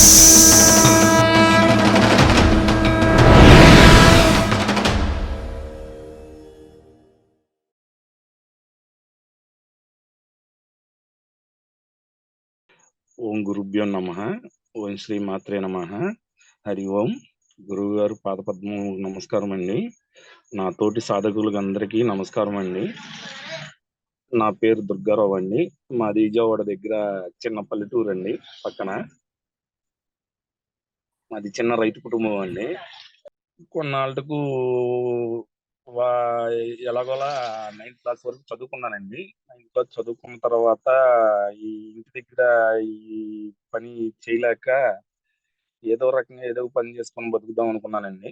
ఓం గురుభ్యో నమః. ఓం శ్రీ మాత్రే నమః. హరి ఓం. గురువు గారు పాదపద్మం నమస్కారం అండి. నా తోటి సాధకులకు అందరికీ నమస్కారం అండి. నా పేరు దుర్గారావు అండి. మాది విజయవాడ దగ్గర చిన్న పల్లెటూరు అండి. పక్కన మాది చిన్న రైతు కుటుంబం అండి. కొన్నాళ్ళకు వా ఎలాగోలా 9th క్లాస్ వరకు చదువుకున్నానండి. 9th క్లాస్ చదువుకున్న తర్వాత ఈ ఇంటి దగ్గర ఈ పని చేయలేక ఏదో రకంగా ఏదో ఒక పని చేసుకొని బతుకుదాం అనుకున్నానండి.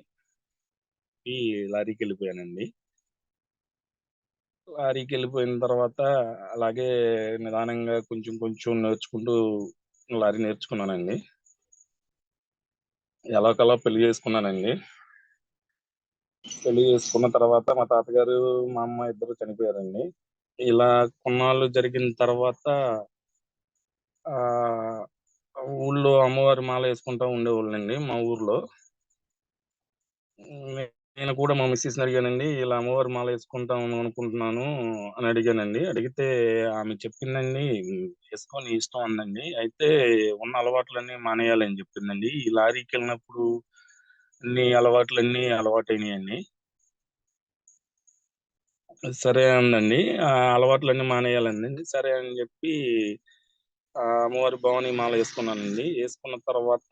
ఈ లారీకి వెళ్ళిపోయానండి. లారీకి వెళ్ళిపోయిన తర్వాత అలాగే నిదానంగా కొంచెం కొంచెం నేర్చుకుంటూ లారీ నేర్చుకున్నానండి. ఎలాగోలా పెళ్లి చేసుకున్నానండి. పెళ్లి చేసుకున్న తర్వాత మా తాతగారు, మా అమ్మ ఇద్దరు చనిపోయారండి. ఇలా కొన్నాళ్ళు జరిగిన తర్వాత ఆహ్, ఊళ్ళో అమ్మవారి మాల వేసుకుంటా ఉండేవాళ్ళండి మా ఊర్లో. నే నేను కూడా మా మిసెస్‌ని అడిగానండి. ఇలా అమ్మవారి మాల వేసుకుంటాం అనుకుంటున్నాను అని అడిగానండి. అడిగితే ఆమె చెప్పిందండి, "ఏసుకో నీ ఇష్టం" అందండి. అయితే ఉన్న అలవాట్లన్నీ మానేయాలని చెప్పిందండి. ఈ లారీకెళ్ళినప్పుడు అన్ని అలవాట్లన్నీ అలవాటయినాయండి. సరే అందండి. అలవాట్లన్నీ మానేయాలందండి. సరే అని జెప్పి అమ్మవారి భవానీ మాల యేసుకున్నానండి. యేసుకున్న తర్వాత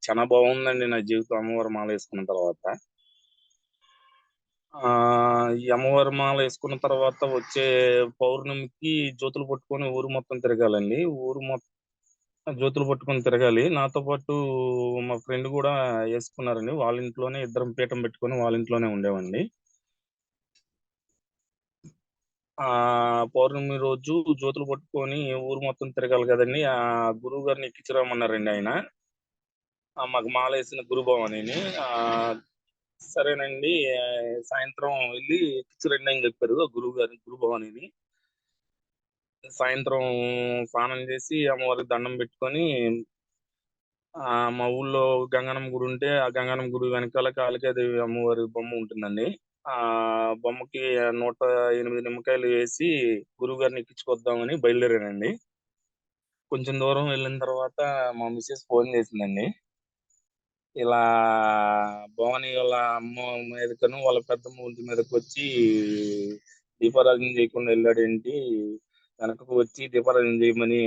చానా బావుందండి నా జీవితం అమ్మవారి మాల యేసుకున్న తర్వాత. ఈ అమ్మవారి మాల యేసుకున్న తర్వాత వచ్చే పౌర్ణమికి జ్యోతులు పట్టుకొని ఊరు మొత్తం తిరగాలండి. ఊరు మొత్తం జ్యోతులు పట్టుకొని తిరగాలి. నాతో పాటు మా ఫ్రెండ్ గూడా యేసుకున్నారండి. వాళ్ళ ఇంట్లోనే ఇద్దరం పీఠం పెట్టుకొని వాళ్ళ ఇంట్లోనే ఉండేవాడిని. పౌర్ణమి రోజు జ్యోతులు పట్టుకొని ఊరు మొత్తం తిరగాలి గదండీ! గురువుగారిని ఎక్కించరమ్మన్నారండి ఆయన. మాకు మాలేసిన గురుభవనిని. సరేనండి. సాయంత్రం వెళ్లి ఎక్కించరండి అని జెప్పారు ఆ గురువుగారిని గురుభవానిని. సాయంత్రం స్నానం జేసి అమ్మవారికి దండం బెట్టుకొని మా ఊళ్ళో గంగన్నమ్మ గుడి ఉంటే, ఆ గంగన్నమ్మ గుడి వెనకాల కాళికాదేవి అమ్మవారి బొమ్మ ఉంటుందండి. బొమ్మకి 108 నిమ్మకాయలు వేసి గురువుగారిని ఎక్కించుకొద్దామని బయలుదేరానండి. కొంచెం దూరం వెళ్ళిన తర్వాత మా మిసెస్ ఫోన్ చేసిందండి. ఇలా భవాని వాళ్ళ అమ్మ మీదకను, వాళ్ళ పెద్దమ్మ ఒంటి మీదకొచ్చి దీపారాధన చేయకుండా ఎళ్ళాడేంటి? వెనకకు వచ్చి దీపారాధన చేయమని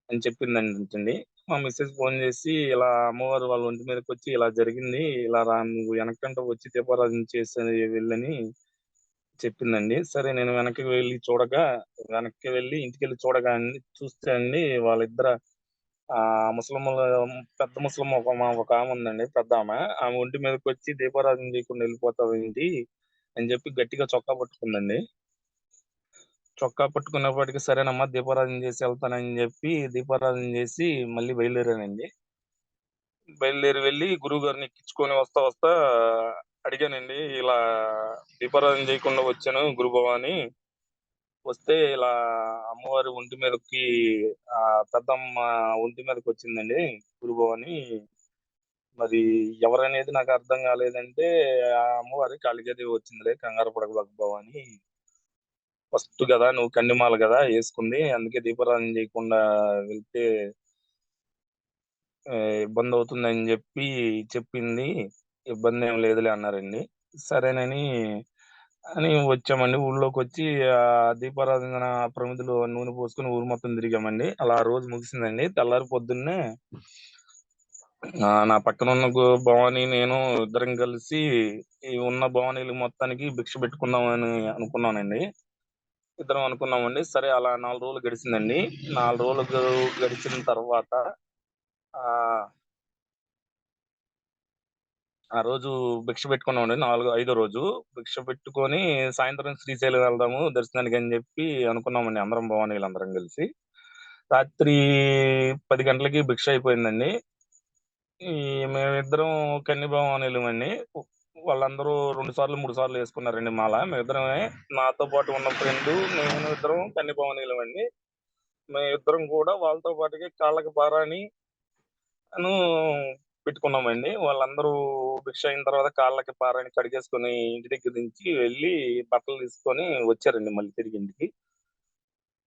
అని చెప్పిందంటండి. మా మిసెస్ ఫోన్ చేసి, ఇలా అమ్మవారు వాళ్ళ ఒంటి మీదకొచ్చి ఇలా జరిగింది. ఇలా నువ్వు వెనకంట వచ్చి దీపారాధన చేసి వెళ్ళని చెప్పిందండి. సరే నేను వెనక్కి వెనక్కి వెళ్లి ఇంటికెళ్ళి చూస్తే అండి వాళ్ళిద్దర ముసలమ్మలు పెద్ద ముసలమ్మ ఒకామె ఉందండి పెద్దామె. ఆమె ఒంటి మీదకొచ్చి దీపారాధన చేయకుండా ఎళ్ళిపోతావేంటి అని చెప్పి గట్టిగా చొక్కా పట్టుకుందండి. చొక్కా పట్టుకున్నప్పటికి సరేనమ్మా దీపారాధన చేసి ఎళ్తానని చెప్పి దీపారాధన చేసి మళ్ళీ బయలుదేరానండి. బయలుదేరి వెళ్లి గురువుగారిని ఎక్కించుకొని వస్తా వస్తా అడిగానండి. ఇలా దీపారాధన చేయకుండా వచ్చాను గురుభవాని. వస్తే ఇలా అమ్మవారి ఒంటి మీదకి పెద్దమ్మ ఒంటి మీదకొచ్చిందండి గురుభవాని. మరి ఎవరనేది నాకు అర్థం కాలేదంటే, ఆ అమ్మవారి కాళికాదేవి వచ్చిందిలే కంగారు పడకు భవాని. ఫస్ట్ గదా! నువ్వు కన్నిమాల గదా! యేసుకుంది. అందుకే దీపారాధన చేయకుండా వెళ్తే ఇబ్బందవుతుందని జెప్పి చెప్పింది. ఇబ్బందేం లేదులే అన్నారండి. సరేనని వచ్చామండి. ఊళ్ళోకొచ్చి దీపారాధన ప్రమిదలో నూనె పోసుకొని ఊరు మొత్తం తిరిగామండి. అలా ఆ రోజు ముగిసిందండి. తెల్లారి పొద్దున్నే నా పక్కనున్న భవాని, నేను ఇద్దరం కలిసి ఈ ఉన్న భవానీలు మొత్తానికి భిక్ష పెట్టుకుందామని అనుకున్నానండి. ఇద్దరం అనుకున్నామండి. సరే అలా 4 రోజులు గడిసిందండి. 4 రోజులు గడిచిన తర్వాత ఆహ్, ఆ రోజు భిక్ష పెట్టుకున్నామండి. ఐదో రోజు. భిక్ష పెట్టుకొని సాయంత్రం శ్రీశైలం వెళ్దాము దర్శనానికని జెప్పి అనుకున్నామండి అందరం భవానీలందరం కలిసి. రాత్రి 10 గంటలకి భిక్ష అయిపోయిందండి. ఈ మేమిద్దరం కన్ని భవానీలమండి. వాళ్ళందరూ 2 సార్లు, 3 సార్లు యేసుకున్నారండి మాల. మేమిద్దరమే నాతో పాటు ఉన్న ఫ్రెండు, నేను ఇద్దరం కన్ని భవానీలమండి. మేమిద్దరం కూడా వాళ్ళతో పాటుగా కాళ్ళకి పారాని, ను పెట్టుకున్నామండి. వాళ్ళందరూ భిక్ష అయిన తర్వాత కాళ్ళకి పారాని కడిగేసుకొని ఇంటి దగ్గర నుంచి వెళ్ళి బట్టలు తీసుకొని వచ్చారండి మళ్ళీ తిరిగి ఇంటికి.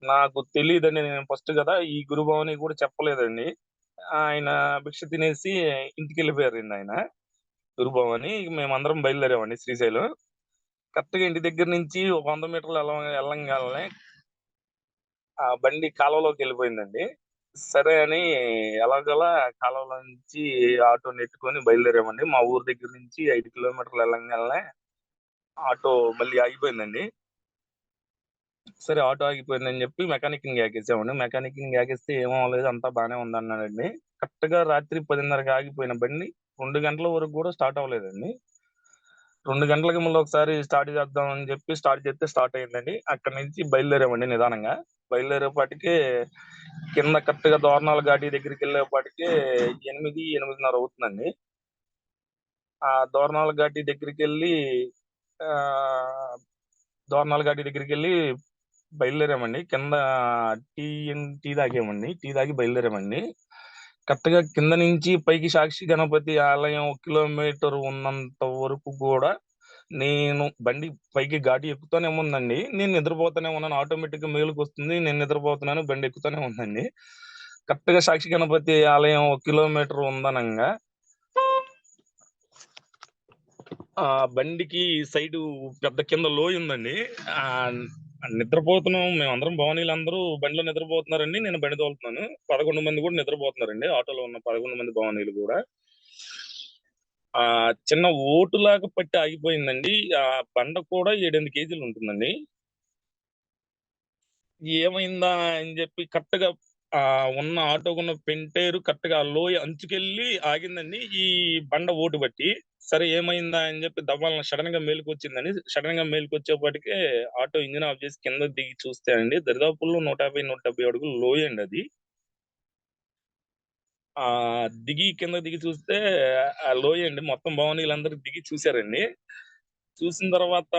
నాకు తెలీదండి. నేను ఫస్ట్ గదా! ఈ గురుభవని కూడా చెప్పలేదండి. ఆయన భిక్ష తినేసి ఇంటికెళ్ళిపోయారండి ఆయన. గురుభవని. మేమందరం బయలుదేరామండి శ్రీశైలం. కరెక్ట్‌గా ఇంటి దగ్గర నుంచి ఒక 100 మీటర్లు ఎళ్ళంగాల్నే ఆ బండి కాలువలోకెళ్ళిపోయిందండి. సరే అని ఎలాగోలా కాలువలో నుంచి ఆటో నెట్టుకొని బయలుదేరామండి. మా ఊరు దగ్గర నుంచి 5 కిలోమీటర్లు ఎళ్ళంగాల్నే ఆటో మళ్ళీ ఆగిపోయిందండి. సరే ఆటో ఆగిపోయిందని జెప్పి మెకానిక్‌ని కేకేసామండి. మెకానిక్‌ని కేకేస్తే "ఏం అవ్వలేదు అంతా బానే ఉందన్నాడండి." కరెక్ట్‌గా రాత్రి 10:30కి ఆగిపోయిన బండి 2 గంటల వరకు గూడా స్టార్ట్ అవ్వలేదండి. 2 గంటలకి మళ్ళీ ఒకసారి స్టార్ట్ చేద్దాం అని చెప్పి స్టార్ట్ చేస్తే స్టార్ట్ అయిందండి. అక్కడి నుంచి బయలుదేరామండి నిదానంగా. బయలుదేరేపాటికే కింద కరెక్ట్‌గా దోర్నాల ఘాటి దగ్గరికెళ్ళేపాటికే 8, 8:30 అవుతుందండి. ఆ దోర్నాల ఘాటి దగ్గరికెళ్ళి ఆహ్, దోర్నాల ఘాటి దగ్గరికెళ్ళి బయలుదేరామండి. కింద టీ తాగామండి. టీ తాగి బయలుదేరామండి. కరెక్ట్‌గా కింద నుంచి పైకి సాక్షి గణపతి ఆలయం ఒక కిలోమీటర్ ఉన్నంత వరకు గూడా నేను బండి పైకి ఘాటి ఎక్కుతానే ఉందండి. నేను నిద్రపోతూనే ఉన్నాను. ఆటోమేటిక్‌గా మేలుకొస్తుంది. నేను నిద్రపోతున్నాను. బండి ఎక్కుతూనే ఉందండి. కరెక్ట్‌గా సాక్షి గణపతి ఆలయం ఒక కిలోమీటర్ ఉందనంగా బండికి సైడు పెద్ద కింద లోయుందండి. ఆహ్, నిద్రపోతున్నాం. మేమందరం భవానీలందరూ బండిలో నిద్రపోతున్నారండి. నేను బండి తోలుతున్నాను. 11 మంది గూడా నిద్రపోతున్నారండి. ఆటోలో ఉన్న 11 మంది భవానీలు గూడా. చిన్న ఓటులాగా పట్టి ఆగిపోయిందండి. బండ కూడా 7, 8 కేజీలుంటుందండి. ఏమైందా అని జెప్పి కరెక్ట్‌గా ఉన్న ఆటోకున్న పెంటేరు కరెక్ట్‌గా ఆ లోయ అంచుకెళ్ళి ఆగిందండి. ఈ బండ ఓటు బట్టి. సరే ఏమైందా అని జెప్పి దబాల్న సడెన్‌గా మేలుకొచ్చిందని సడెన్‌గా మేలుకొచ్చేపాటికే ఆటో ఇంజిన్ ఆఫ్ జేసి కిందకి దిగి చూస్తే అండి దరిదాపుల్లో 150, 170 అడుగుల లోయండి అది. కిందకి దిగి చూస్తే ఆ లోయండి. మొత్తం భవనీయులందరూ దిగి చూసారండి. చూసిన తర్వాత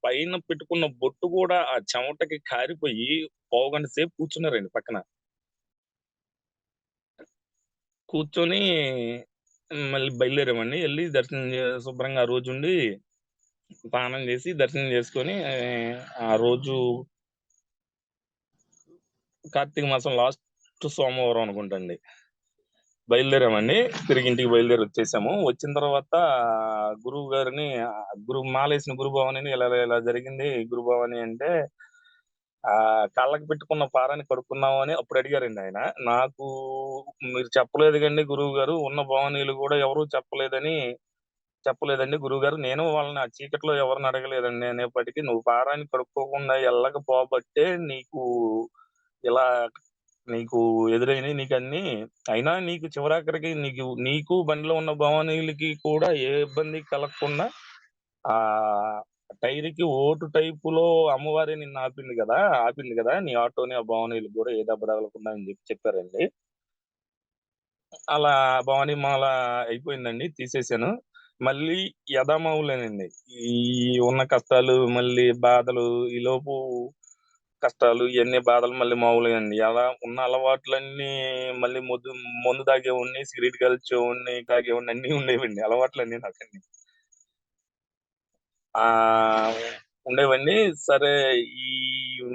పైన పెట్టుకున్న బొట్టు గూడా ఆ చెమటకి కారిపోయి పావుగంట సేపు కూర్చున్నారండి పక్కన. కూర్చొని మళ్ళీ బయలుదేరామండి. ఎళ్లి దర్శనం శుభ్రంగా ఆ రోజుండి స్నానం జేసి, దర్శనం జేసుకొని ఆ రోజు కార్తీక మాసం లాస్ట్ సోమవారం అనుకుంటండి. బయలుదేరామండి. తిరిగి ఇంటికి బయలుదేరొచ్చేసాము. వచ్చిన తర్వాత గురువు గారిని మాలేసిన గురుభవానిని ఇలా ఇలా జరిగింది గురుభవాని అంటే, కాళ్ళకి పెట్టుకున్న పారాని కడుక్కున్నావా అని అప్పుడు అడిగారండి ఆయన. నాకు మీరు చెప్పలేదు గండి గురువుగారు. ఉన్న భవానీలు గూడా ఎవరు చెప్పలేదండి గురువుగారు. నేను వాళ్ళని ఆ చీకట్లో ఎవరిని అడగలేదండి అనేప్పటికి, "నువ్వు పారాని కడుక్కోకుండా ఎళ్ళకపోబట్టే ఇలా నీకు ఎదురైనయి నీకన్నీ. అయినా నీకు చివరాఖరికి నీకు బండిలో ఉన్న భవానీలకి కూడా ఏ ఇబ్బంది కలగకుండా ఆహ్, టైర్‌కి ఓటు టైపులో అమ్మవారే ఆపింది గదా! నీ ఆటోని, ఆ భవానీలకు గూడా ఏ దెబ్బ తగలకుండా" అని చెప్పారండి. అలా భవానీ మాల అయిపోయిందండి. తీసేసాను. మళ్ళీ యథామామూలేనండి. ఈ ఉన్న కష్టాలు, మళ్ళీ బాధలు, ఈలోపు కష్టాలు ఇయన్నీ బాధలు మళ్ళీ మామూలుగానండి. అలా ఉన్న అలవాట్లన్నీ మళ్ళీ మందు తాగేవాడిని, సిగరెట్ కాల్చేవాడిని, తాగేవాడిని అన్నీ ఉండేవండి. అలవాట్లన్నీ నాకన్నీ. ఆహ్, ఉండేవండి. సరే ఈ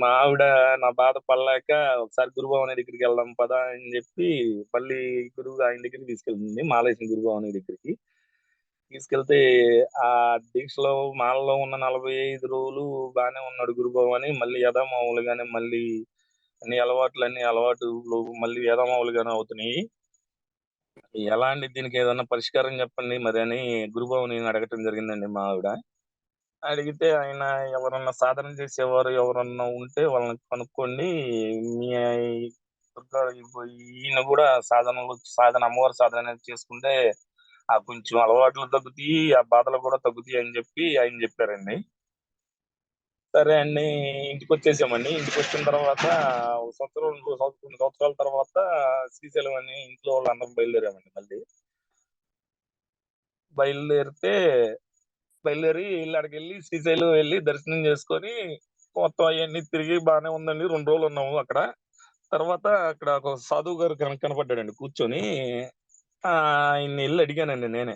మా ఆవిడ నా బాధ పడలేక ఒకసారి గురుభవాని దగ్గరికెళ్దాం పదా అని జెప్పి మళ్ళీ ఆయన దగ్గరికి తీసుకెళ్ళింది. మాలేసిన గురుభవాని దగ్గరికి. తీసుకెళ్తే ఆ దీక్షలో మాలలో ఉన్న 45 రోజులు బానే ఉన్నాడు గురుభవాని. మళ్ళీ యథామామూలుగానే మళ్ళీ అన్ని అలవాటులు మళ్ళీ యథామామూలుగానే అవుతున్నాయి. ఎలా అండి దీనికేదన్నా పరిష్కారం జెప్పండి మరని గురుభవానిని అడగటం జరిగిందండి మా ఆవిడ. అడిగితే ఆయన ఎవరన్నా సాధన చేసేవారు ఎవరన్నా ఉంటే వాళ్ళని కనుక్కోండి. మీ ఈయన గూడా అమ్మవారి సాధన అనేది చేసుకుంటే కొంచెం అలవాట్లు తగ్గుతాయి. ఆ బాధలు కూడా తగ్గుతాయి అని జెప్పి ఆయన జెప్పారండి. సరే అని ఇంటికొచ్చేసామండి. ఇంటికొచ్చిన తర్వాత ఒక సంవత్సరం, 2 సంవత్సరాల తర్వాత శ్రీశైలం అని ఇంట్లో వాళ్ళందరం బయలుదేరామండి మళ్ళీ. బయలుదేరితే ఇల్లు అక్కడికెళ్ళి శ్రీశైలం వెళ్లి దర్శనం చేసుకొని మొత్తం అయన్నీ తిరిగి బానే ఉందండి. 2 రోజులున్నాము అక్కడ. తర్వాత అక్కడ ఒక సాధువు గారు కనపడ్డాడండి కూర్చొని. ఆయన్ని ఎళ్లి అడిగానండి నేనే.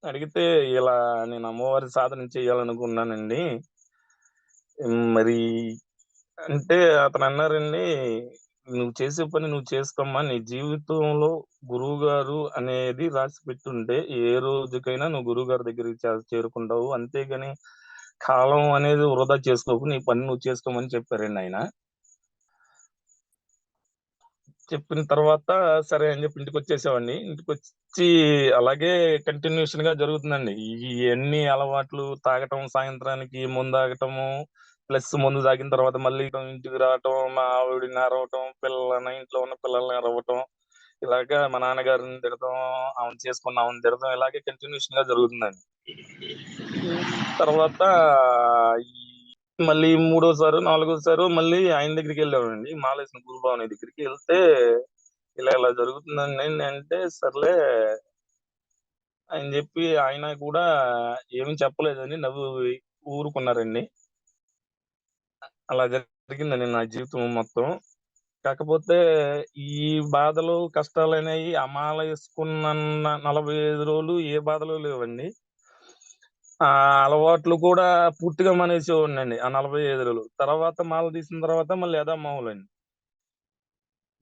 అడిగితే, "ఇలా నేను అమ్మవారి సాధన చేయాలనుకున్నానండి. మరి" అంటే అతనన్నారండి, "నువ్వు చేసే పని నువ్వు చేసుకోమ్మా. నీ జీవితంలో గురువుగారు అనేది రాసిపెట్టుంటే ఏ రోజుకైనా నువ్వు గురువుగారి దగ్గరికి చేరుకుంటావు. అంతేగాని కాలం అనేది వృధా చేసుకోకు. నీ పని నువ్వు చేసుకోమని" చెప్పారండి ఆయన. చెప్పిన తర్వాత సరే అని చెప్పి ఇంటికొచ్చేసామండి. ఇంటికొచ్చి అలాగే కంటిన్యూషన్‌గా జరుగుతుందండి. ఇయన్నీ అలవాట్లు తాగటం, సాయంత్రానికి మందాగటము, ప్లస్ మందు తాగిన తర్వాత మళ్ళీ ఇంటికి రావటం, మా ఆవిడని అరవటం, ఇంట్లో ఉన్న పిల్లల్ని అరవటం, ఇలాగా మా నాన్నగారిని తిడటం, ఆమెను తిడటం ఇలాగే కంటిన్యూషన్‌గా జరుగుతుందండి. తర్వాత ఈ మళ్ళీ మూడోసారో, నాలుగోసారో మళ్ళీ ఆయన దగ్గరికెళ్ళామండి. మాలేసిన గురుభావని దగ్గరికి. ఎళ్తే ఇలా జరుగుతుందండి అంటే, సర్లే అని జెప్పి ఆయన కూడా ఏమి చెప్పలేదని నవ్వి ఊరుకున్నారండి. అలా జరిగిందండి నా జీవితం మొత్తం. కాకపోతే ఈ బాధలు, కష్టాలనేయి ఆ మాల యేసుకున్నన్న 45 రోజులు ఏ బాధలు లేవండి. అలవాట్లు కూడా పూర్తిగా మానేసేవాడినండి ఆ 45 రోజులు. తర్వాత మాల తీసిన తర్వాత మళ్ళీ యథామామూలండి.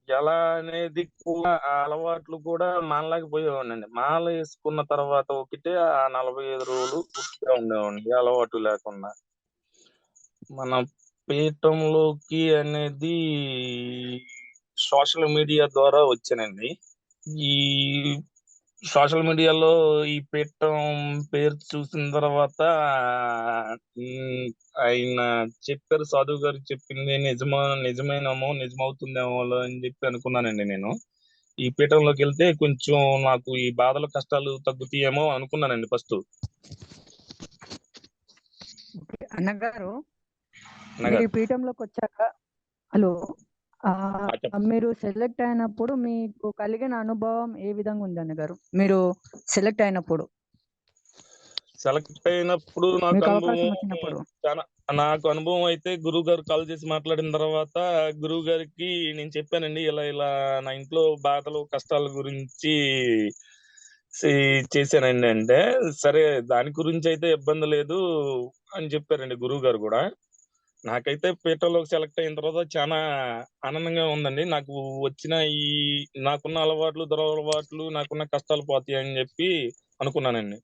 ఎలా అనేది కూడా ఆ అలవాట్లు కూడా మానలేకపోయేవాడినండి. మాల యేసుకున్న తర్వాత ఒకటే ఆ 45 రోజులు పూర్తిగా ఉండేవాడిని. ఏ అలవాటు లేకుండా. మన పీఠంలోకి అనేది సోషల్ మీడియా ద్వారా వచ్చానండి. ఈ సోషల్ మీడియాలో ఈ పీఠం పేరు చూసిన తర్వాత హ్మ్. ఆయన చెప్పారు సాధువు గారు చెప్పింది నిజమేనేమో, నిజమవుతుందేమోలో అని జెప్పి అనుకున్నానండి నేను. ఈ పీఠంలోకెళ్తే కొంచెం నాకు ఈ బాధలు, కష్టాలు తగ్గుతాయేమో అనుకున్నానండి ఫస్టు. ఓకే. అన్నగారు మీరు అన్నగారు. ఈ పీఠంలోకొచ్చాక హలో! చెప్పండి. మీరు సెలెక్ట్ అయినప్పుడు మీకు కలిగిన అనుభవం ఏ విధంగా ఉంది అన్నగారు? మీరు సెలెక్ట్ అయినప్పుడు, సెలెక్ట్ అయినప్పుడు నాకు మీకు అనుభవం అవకాశం వచ్చినప్పుడు? చానా నాకు అనుభవం అయితే గురువుగారు కాల్ చేసి మాట్లాడిన తర్వాత గురువుగారికి నేను చెప్పానండి. ఇలా నా ఇంట్లో బాధలు, కష్టాల గురించి సి చేశానండి అంటే, సరే దాని గురించయితే ఇబ్బంది లేదు అని చెప్పారండి గురువుగారు గూడా. నాకైతే పీఠంలోకి సెలెక్ట్ అయిన తర్వాత చానా ఆనందంగా ఉందండి. నాకు వచ్చిన ఈ నాకున్న అలవాట్లు, దురలవాట్లు, నాకున్న కష్టాలు పోతాయని జెప్పి అనుకున్నానండి.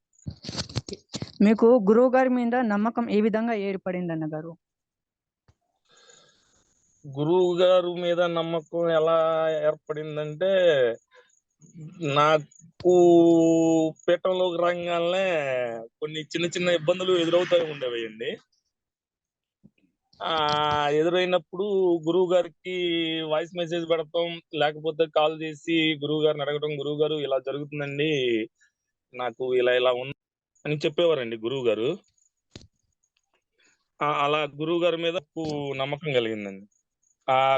మీకు గురువుగారి మీద నమ్మకం ఏ విధంగా ఏర్పడింది అన్నగారు? గురువుగారు మీద నమ్మకం ఎలా ఏర్పడిందంటే, నాకు పీఠంలోకి రాంగాల్నే కొన్ని చిన్న చిన్న ఇబ్బందులు ఎదురవుతా ఉండేవండి. ఎదురైనప్పుడు గురువుగారికి వాయిస్ మెసేజ్ పెడతాం, లేకపోతే కాల్ చేసి గురువుగారిని అడగడం, "గురువుగారు ఇలా జరుగుతుందండి. నాకు ఇలా అని చెప్పేవారండి గురువుగారు. అలా గురువుగారి మీద నాకు నమ్మకం కలిగిందండి.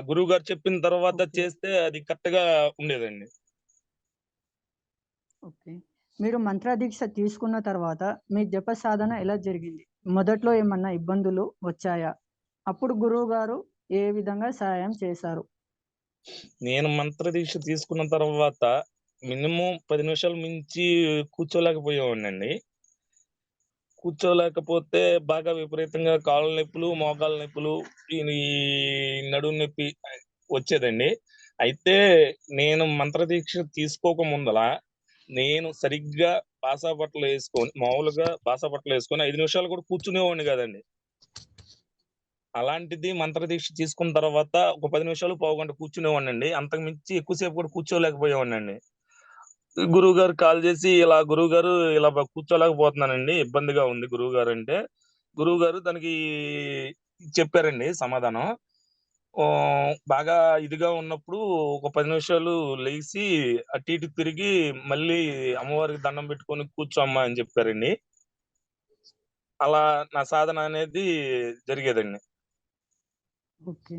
గురువుగారు చెప్పిన తర్వాత ఓకే. చేస్తే అది కరెక్ట్‌గా ఉండేదండి. ఓకే. మీరు మంత్రదీక్ష తీసుకున్న తర్వాత మీ జప సాధన ఎలా జరిగింది? మొదట్లో ఏమన్నా ఇబ్బందులు వచ్చాయా? అప్పుడు గురువుగారు ఏ విధంగా సహాయం చేశారు? నేను మంత్రదీక్ష తీసుకున్న తర్వాత మినిమమ్ 10 నిమిషాలు మించి కూర్చోలేకపోయేవాడినండి. కూర్చోలేకపోతే బాగా విపరీతంగా కాళ్ళ నొప్పులు, మోకాళ్ళ నొప్పులు, ఈ నడుము నొప్పి వచ్చేదండి. అయితే నేను మంత్రదీక్ష తీసుకోక ముందల నేను సరిగ్గా మామూలుగా బాసా బట్టలేసుకొని 5 నిమిషాలు కూడా కూర్చునేవాడిని కాదండి. అలాంటిది మంత్రదీక్ష తీసుకున్న తర్వాత ఒక 10 నిమిషాలు, పావుగంట కూర్చునేవాడినండి. అంతకు మించి ఎక్కువ సేపు కూడా కూర్చోలేకపోయేవాడినండి. గురువుగారు కాల్ జేసి, గురువుగారు కూర్చోలేకపోతున్నానండి. ఇబ్బందిగా ఉంది గురువుగారంటే, గురువుగారు దానికి చెప్పారండి సమాధానం. బాగా ఇదిగా ఉన్నప్పుడు ఒక 10 నిమిషాలు లెగిసి అటు ఇటు తిరిగి మళ్ళీ అమ్మవారికి దండం పెట్టుకొని కూర్చో అమ్మా అని చెప్పారండి. అలా నా సాధన అనేది జరిగేదండి. ఓకే.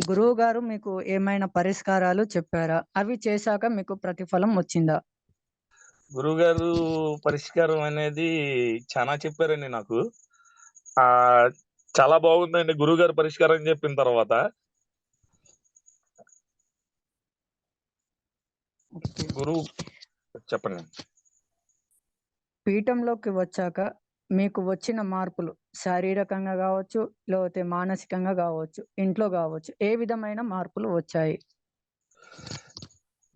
గురువుగారు మీకు ఏమైనా పరిష్కారాలు చెప్పారా? అవి చేశాక మీకు ప్రతిఫలం వచ్చిందా? గురువుగారు పరిష్కారం అనేది చానా చెప్పారండి నాకు. ఆహ్, చాలా బాగుందండి గురువుగారు పరిష్కారం చెప్పిన తర్వాత. గురువు చెప్పండి. పీఠంలోకి వచ్చాక మీకు వచ్చిన మార్పులు శారీరకంగా కావచ్చు, లేకపోతే మానసికంగా కావచ్చు, ఇంట్లో కావచ్చు, ఏ విధమైన మార్పులు వచ్చాయి?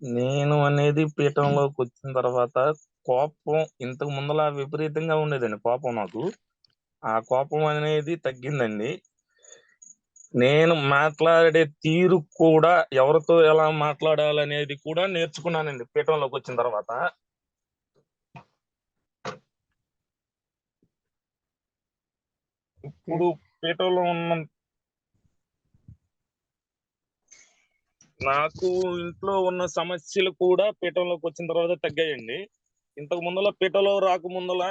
నేను అనేది పీఠంలోకి వచ్చిన తర్వాత కోపం ఇంతకు ముందలా విపరీతంగా ఉండేదండి కోపం నాకు. ఆ కోపం అనేది తగ్గిందండి. నేను మాట్లాడే తీరు కూడా ఎవరితో ఎలా మాట్లాడాలనేది కూడా నేర్చుకున్నానండి పీఠంలోకి వచ్చిన తర్వాత. ఇప్పుడు పీఠంలో ఉన్న నాకు ఇంట్లో ఉన్న సమస్యలు కూడా పీఠంలోకి వచ్చిన తర్వాత తగ్గాయండి. ఇంతకు ముందల పీఠంలో రాకముందల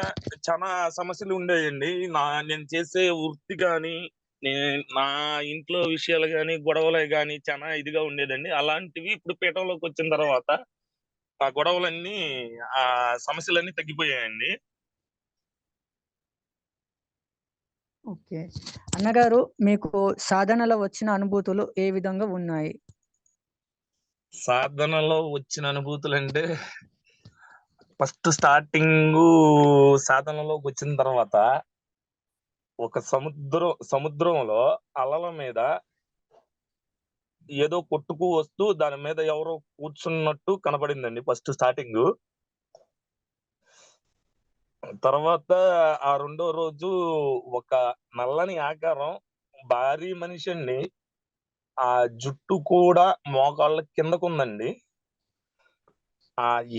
చాలా సమస్యలు ఉండేయండి. నేను చేసే వృత్తి కానీ, నా ఇంట్లో విషయాలు కానీ, గొడవలే కానీ చాలా ఇదిగా ఉండేదండి. అలాంటివి ఇప్పుడు పీఠంలోకి వచ్చిన తర్వాత ఆ గొడవలన్నీ, ఆ సమస్యలన్నీ తగ్గిపోయాయండి. ఓకే. అన్నగారు, మీకు సాధనలో వచ్చిన అనుభూతులు ఏ విధంగా ఉన్నాయి? సాధనలో వచ్చిన అనుభూతులంటే ఫస్ట్ స్టార్టింగ్ సాధనలోకి వచ్చిన తర్వాత ఒక సముద్రంలో అలల మీద ఏదో కొట్టుకు వస్తూ దాని మీద ఎవరో కూర్చున్నట్టు కనపడిందండి ఫస్ట్ స్టార్టింగ్. తర్వాత ఆ రెండో రోజు ఒక నల్లని ఆకారం, భారీ మనిషి అండి. ఆ జుట్టు కూడా మోకాళ్ళ కిందకుందండి.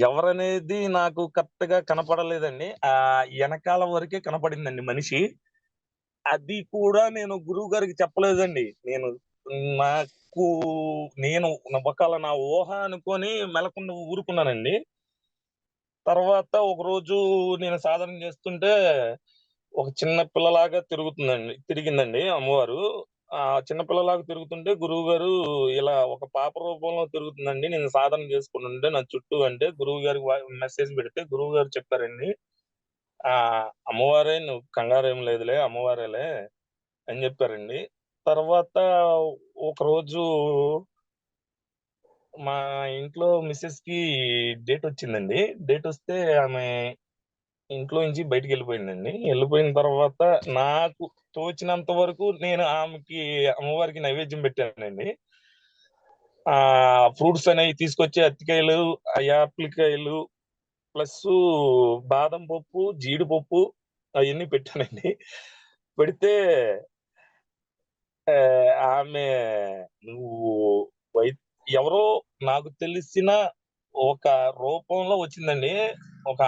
ఎవరనేది నాకు కరెక్ట్ గా కనపడలేదండి. ఎనకాల వరకే కనపడిందండి మనిషి. అది కూడా నేను గురువు గారికి చెప్పలేదండి. నాకు నేను ఒకవేళ నా ఊహ అనుకోని మెలకుండా ఊరుకున్నానండి. తర్వాత ఒకరోజు నేను సాధన చేస్తుంటే ఒక చిన్న పిల్లలాగా తిరిగిందండి అమ్మవారు. ఆ చిన్న పిల్లలాగా తిరుగుతుంటే గురువుగారు ఇలా ఒక పాప రూపంలో తిరుగుతుందండి. నేను సాధన చేసుకుంటుంటే నా చుట్టూ అంటే గురువు గారికి మెసేజ్ పెడితే గురువు గారు చెప్పారండి. ఆ అమ్మవారే, నువ్వు కంగారేం లేదులే, అమ్మవారేలే అని చెప్పారండి. తర్వాత ఒకరోజు మా ఇంట్లో మిసెస్ కి డేట్ వచ్చిందండి. డేట్ వస్తే ఆమె ఇంట్లో నుంచి బయటికెళ్ళిపోయిందండి. వెళ్ళిపోయిన తర్వాత నాకు తోచినంత వరకు నేను అమ్మవారికి నైవేద్యం పెట్టానండి. ఫ్రూట్స్ అనేవి తీసుకొచ్చి అరటికాయలు, యాపిల్ ప్లస్సు బాదం పప్పు, జీడిపప్పు అయన్నీ పెట్టానండి. పెడితే ఆమె నువ్వు వై ఎవరో నాకు తెలిసిన ఒక రూపంలో వచ్చిందండి. ఒక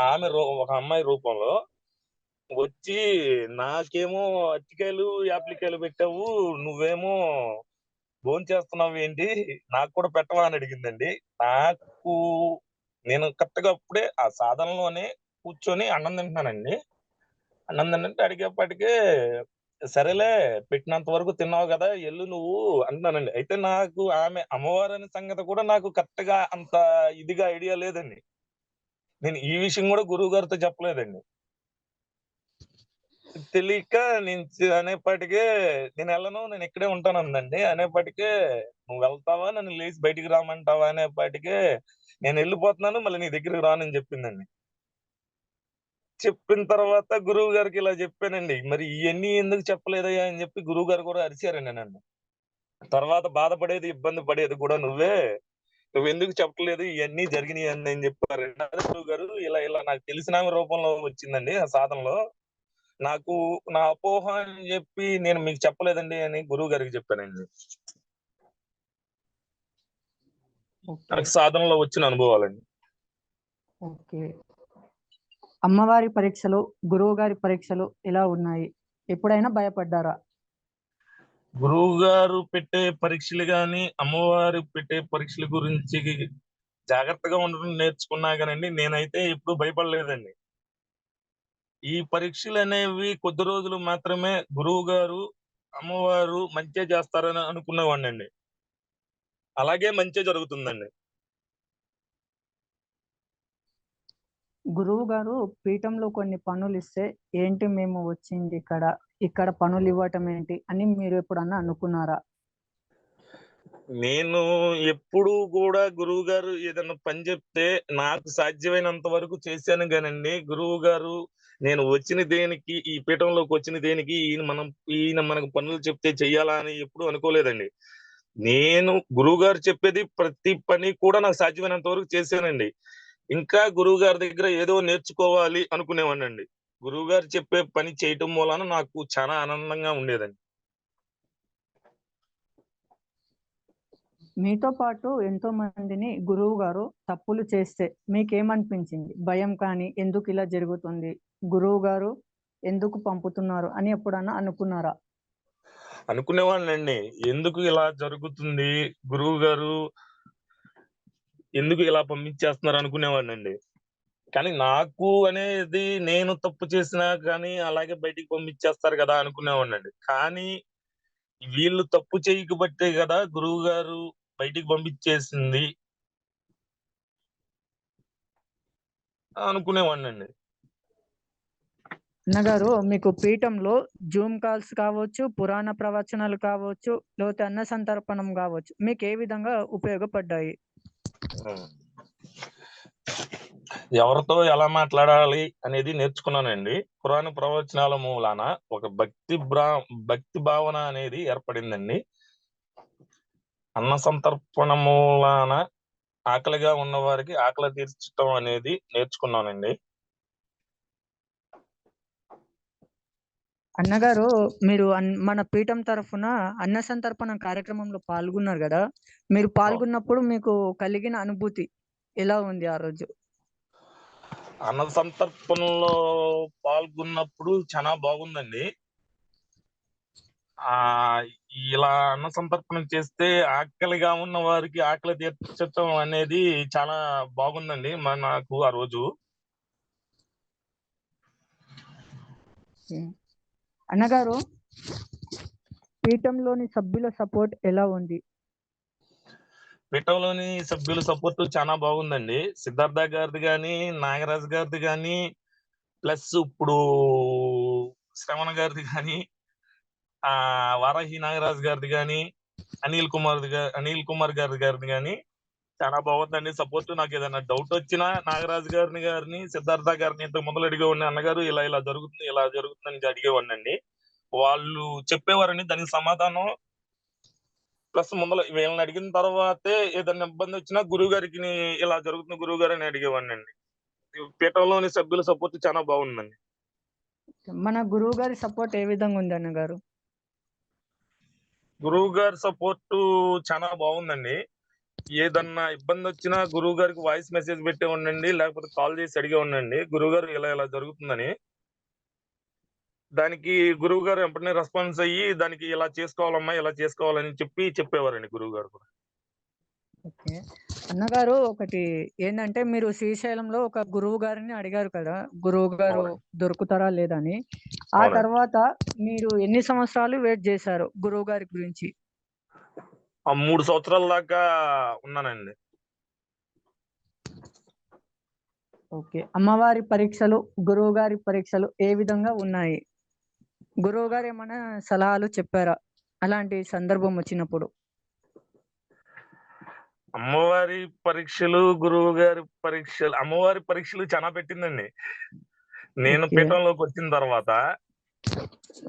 అమ్మాయి రూపంలో వచ్చి నాకేమో అరటికాయలు, యాపిలికాయలు పెట్టావు. నువ్వేమో భోంచేస్తున్నావు ఏంటి? నాకు కూడా పెట్టవా అని అడిగిందండి. నాకు నేను కరెక్ట్‌గా అప్పుడే ఆ సాధనలోనే కూర్చొని అన్నం తింటున్నానండి. అన్నం తింటుంటే అడిగేప్పటికే సరేలే పెట్టినంత వరకు తిన్నావు గదా! ఎళ్ళు నువ్వు అంటున్నానండి. అయితే నాకు ఆమె అమ్మవారనే సంగతి కూడా నాకు కరెక్ట్‌గా అంత ఇదిగా ఐడియా లేదండి. నేను ఈ విషయం గూడా గురువుగారితో చెప్పలేదండి. తెలియక అనేపాటికే నేనెళ్ళను, నేనిక్కడే ఉంటానందండి. అనేపాటికే "నువ్వెళ్తావా? నన్ను లేసి బయటికి రమ్మంటావా?" అనేపాటికే "నేనెళ్ళిపోతున్నాను. మళ్ళీ నీ దగ్గరికి రానని" చెప్పిందండి. చెప్పిన తర్వాత గురువుగారికి ఇలా చెప్పానండి. మరి ఇయన్నీ ఎందుకు చెప్పలేదయ్యా అని చెప్పి గురువుగారు కూడా అరిసారండి నన్ను. తర్వాత బాధపడేది, ఇబ్బంది పడేది కూడా నువ్వే. నువ్వెందుకు చెప్పలేదు ఇయన్నీ జరిగినియని అని చెప్పారండి. అదే గురువుగారు ఇలా ఇలా నాకు తెలిసినామె రూపంలో వచ్చిందండి ఆ సాధనలో. నాకు నా అపోహ అని చెప్పి నేను మీకు చెప్పలేదండి అని గురువుగారికి చెప్పానండి. ఓకే. నాకు సాధనలో వచ్చిన అనుభవాలండి. ఓకే. అమ్మవారి పరీక్షలు, గురువుగారి పరీక్షలు ఎలా ఉన్నాయి? ఎప్పుడైనా భయపడ్డారా? గురువుగారు పెట్టే పరీక్షలు గాని, అమ్మవారు పెట్టే పరీక్షల గురించి జాగ్రత్తగా ఉండడం నేర్చుకున్నా గానండి, నేనైతే ఎప్పుడు భయపడలేదండి. ఈ పరీక్షలనేవి కొద్ది రోజులు మాత్రమే గురువుగారు, అమ్మవారు మంచే చేస్తారని అనుకునేవాడినండి. అలాగే మంచే జరుగుతుందండి. గురువుగారు పీఠంలో కొన్ని పనులిస్తే, ఏంటి మేము వచ్చింది ఇక్కడ, ఇక్కడ పనులివ్వటం ఏంటి అని మీరు ఎప్పుడన్నా అనుకున్నారా? నేను ఎప్పుడు కూడా గురువు గారు ఏదైనా పని చెప్తే నాకు సాధ్యమైనంత వరకు చేశాను గానండి. గురువు గారు నేను వచ్చిన దేనికి, ఈ పీఠంలోకి వచ్చిన దేనికి, ఈయన మనకు పనులు చెప్తే చెయ్యాలా అని ఎప్పుడు అనుకోలేదండి. నేను గురువు గారు చెప్పేది ప్రతి పని కూడా నాకు సాధ్యమైనంత వరకు చేశానండి. ఇంకా గురువు గారి దగ్గర ఏదో నేర్చుకోవాలి అనుకునేవాడినండి. గురువు గారు చెప్పే పని చేయటం మూలాన నాకు చాలా ఆనందంగా ఉండేదండి. మీతో పాటు ఎంతో మందిని గురువు గారు తప్పులు చేస్తే మీకేమనిపించింది? భయం కానీ, ఎందుకు ఇలా జరుగుతుంది? గురువు గారు ఎందుకు పంపుతున్నారు అని ఎప్పుడన్నా అనుకున్నారా? అనుకునేవాడినండి. ఎందుకు ఇలా జరుగుతుంది? గురువు గారు ఎందుకు ఇలా పంపించేస్తున్నారు అనుకునేవాడినండి. కానీ నాకు అనేది నేను తప్పు చేసినా కానీ అలాగే బయటికి పంపించేస్తారు కదా అనుకునేవాడినండి. కానీ వీళ్ళు తప్పు చేయకబట్టే గదా గురువుగారు బయటికి పంపించేసింది అనుకునేవాడినండి. అన్నగారు మీకు పీఠంలో జూమ్ కాల్స్ కావచ్చు, పురాణ ప్రవచనాలు కావచ్చు, లేకపోతే అన్న సంతర్పణం కావచ్చు. మీకు ఏ విధంగా ఉపయోగపడ్డాయి? హ్మ్. ఎవరితో ఎలా మాట్లాడాలి అనేది నేర్చుకున్నానండి. పురాణ ప్రవచనాల మూలాన ఒక భక్తి భావన అనేది ఏర్పడిందండి. అన్న సంతర్పణ మూలాన ఆకలిగా ఉన్నవారికి ఆకలి తీర్చటం అనేది నేర్చుకున్నానండి. అన్నగారు మీరు మన పీఠం తరఫున అన్న సంతర్పణ కార్యక్రమంలో పాల్గొన్నారు గదా! మీరు అవును. పాల్గొన్నప్పుడు మీకు కలిగిన అనుభూతి ఎలా ఉంది ఆ రోజు? అన్న సంతర్పణలో పాల్గొన్నప్పుడు చాలా బాగుందండి. ఆహ్, ఇలా అన్న సంతర్పణ చేస్తే ఆకలిగా ఉన్న వారికి ఆకలి తీర్చటం అనేది చాలా బాగుందండి. నాకు ఆ రోజు. హ్మ్. అన్నగారు పీఠంలోని సభ్యుల సపోర్ట్ ఎలా ఉంది? పీఠంలోని సభ్యుల సపోర్ట్ చాలా బాగుందండి. సిద్ధార్థ గారిది గాని, నాగరాజు గారిది గాని, ప్లస్ ఇప్పుడు శ్రవణ గారిది గాని, వారాహి నాగరాజు గారిది గాని, అనిల్ కుమార్ గారిది గాని చాలా బాగుందండి సపోర్ట్. నాకేదైనా డౌటొచ్చినా నాగరాజు గారిని, సిద్ధార్థ గారిని ఇంతకు ముందల అడిగేవాడిని. అన్నగారు ఇలా ఇలా జరుగుతుంది, ఇలా జరుగుతుందని అడిగేవాడినండి. వాళ్ళు చెప్పేవారండి దానికి సమాధానం. ప్లస్ ముందల వీళ్ళని అడిగిన తర్వాతే ఏదైనా ఇబ్బందొచ్చినా ఇలా జరుగుతుంది గురువుగారు అని అడిగేవాడినండి. పీఠంలోని సభ్యుల సపోర్ట్ చాలా బాగుందండి. మన గురువుగారి సపోర్ట్ ఏ విధంగా ఉంది అన్నగారు? గురువుగారి సపోర్టు చాలా బాగుందండి. ఏదన్నా ఇబ్బందొచ్చినా గురువుగారికి వాయిస్ మెసేజ్ పెట్టేవాడినండి. లేకపోతే కాల్ చేసి అడిగేవాడినండి. గురువుగారు ఇలా ఇలా జరుగుతుందని. దానికి గురువుగారు వెంటనే రెస్పాన్స్ అయ్యి, దానికి ఇలా చేసుకోవాలమ్మా, ఇలా చేసుకోవాలని చెప్పేవారండి గురువుగారు కూడా. ఓకే. అన్నగారు ఒకటి ఏందంటే మీరు శ్రీశైలంలో ఒక గురువు గారిని అడిగారు కదా! గురువు గారు అవునండి. దొరుకుతారా లేదా అని. ఆ అవునండి. తర్వాత మీరు ఎన్ని సంవత్సరాలు వెయిట్ జేశారు గురువు గారి గురించి? ఆ 3 సంవత్సరాల దాకా ఉన్నానండి. ఓకే. అమ్మవారి పరీక్షలు, గురువుగారి పరీక్షలు ఏ విధంగా ఉన్నాయి? గురువుగారు ఏమన్నా సలహాలు చెప్పారా? అలాంటి సందర్భం వచ్చినప్పుడు? అమ్మవారి పరీక్షలు చాలా పెట్టిందండి. నేను ఓకే. పీఠంలోకొచ్చిన తర్వాత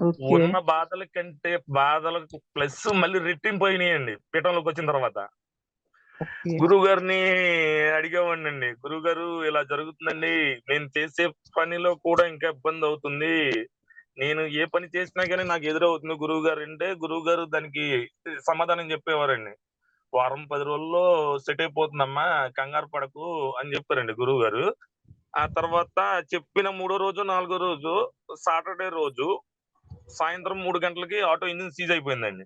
ఓకే. ఉన్న బాధల కంటే బాధలకు ప్లస్ మళ్ళీ రెట్టింపయినియండి పీఠంలోకొచ్చిన తర్వాత. ఓకే. గురువుగారిని అడిగేవాడినండి. గురువుగారు ఇలా జరుగుతుందండి. నేను చేసే పనిలో కూడా ఇంకా ఇబ్బందవుతుంది. నేను ఏ పని చేసినా గాని నాకు ఎదురవుతుంది గురువుగారంటే, గురువుగారు దానికి సమాధానం చెప్పేవారండి. వారం 10 రోజుల్లో సెట్ అయిపోతుందమ్మా కంగారు పడకు అని చెప్పారండి గురువుగారు. ఆ తర్వాత చెప్పిన మూడో రోజు, నాలుగో రోజు సాటర్‌డే రోజు సాయంత్రం 3 గంటలకి ఆటో ఇంజిన్ సీజ్ అయిపోయిందండి.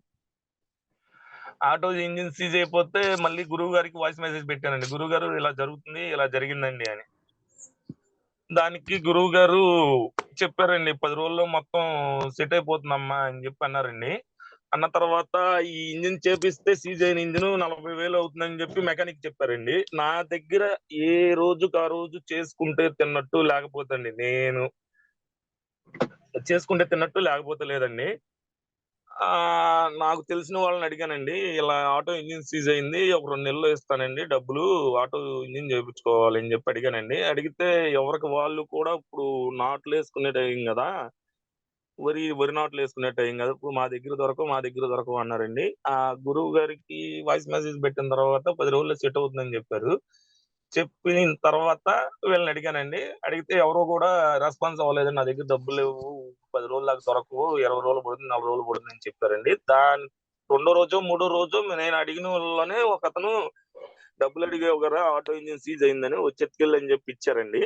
ఆటో ఇంజిన్ సీజ్ అయిపోతే మళ్ళీ గురువుగారికి వాయిస్ మెసేజ్ పెట్టానండి. గురువుగారు ఇలా జరుగుతుంది, ఇలా జరిగిందండి అని. దానికి గురువుగారు చెప్పారండి. 10 రోజుల్లో మొత్తం సెట్ అయిపోతుందమ్మా అని చెప్పి అన్నారండి. అన్న తర్వాత ఈ ఇంజిన్ చేపిస్తే సీజ్ అయిన ఇంజిన్ 40,000 అవుతుందని చెప్పి మెకానిక్ చెప్పారండి. నా దగ్గర ఏ రోజుకి ఆ రోజు చేసుకుంటే తిన్నట్టు లేకపోతే అండి. నేను చేసుకుంటే తిన్నట్టు లేకపోతే లేదండి. నాకు తెలిసిన వాళ్ళని అడిగానండి. ఇలా ఆటో ఇంజిన్ సీజ్ అయింది. ఒక 2 నెలల్లో ఇస్తానండి డబ్బులు. ఆటో ఇంజిన్ చేపించుకోవాలి అని చెప్పి అడిగానండి. అడిగితే ఎవరికి వాళ్ళు కూడా ఇప్పుడు నాట్లేసుకునే టైం గదా! వరి నాట్లేసుకునే టైం గదా! ఇప్పుడు మా దగ్గర దొరకవు అన్నారండి. గురువు గారికి వాయిస్ మెసేజ్ పెట్టిన తర్వాత 10 రోజుల్లో సెట్ అవుతుందని జెప్పారు. చెప్పిన తర్వాత వీళ్ళని అడిగానండి. అడిగితే ఎవరు గూడా రెస్పాన్స్ అవ్వలేదండి. నా దగ్గర డబ్బులు లేవు. 10 రోజుల దాకా దొరకవు. 20 రోజులు పడుతుంది, 40 రోజులు పడుతుందని చెప్పారండి. రెండో రోజో, మూడో రోజో నేను అడిగిన వాళ్ళలోనే ఒకతను డబ్బులు అడిగావు గదా! ఆటో ఇంజిన్ సీజ్ అయిందని వచ్చి ఎత్తుకెళ్ళని జెప్పి ఇచ్చారండి.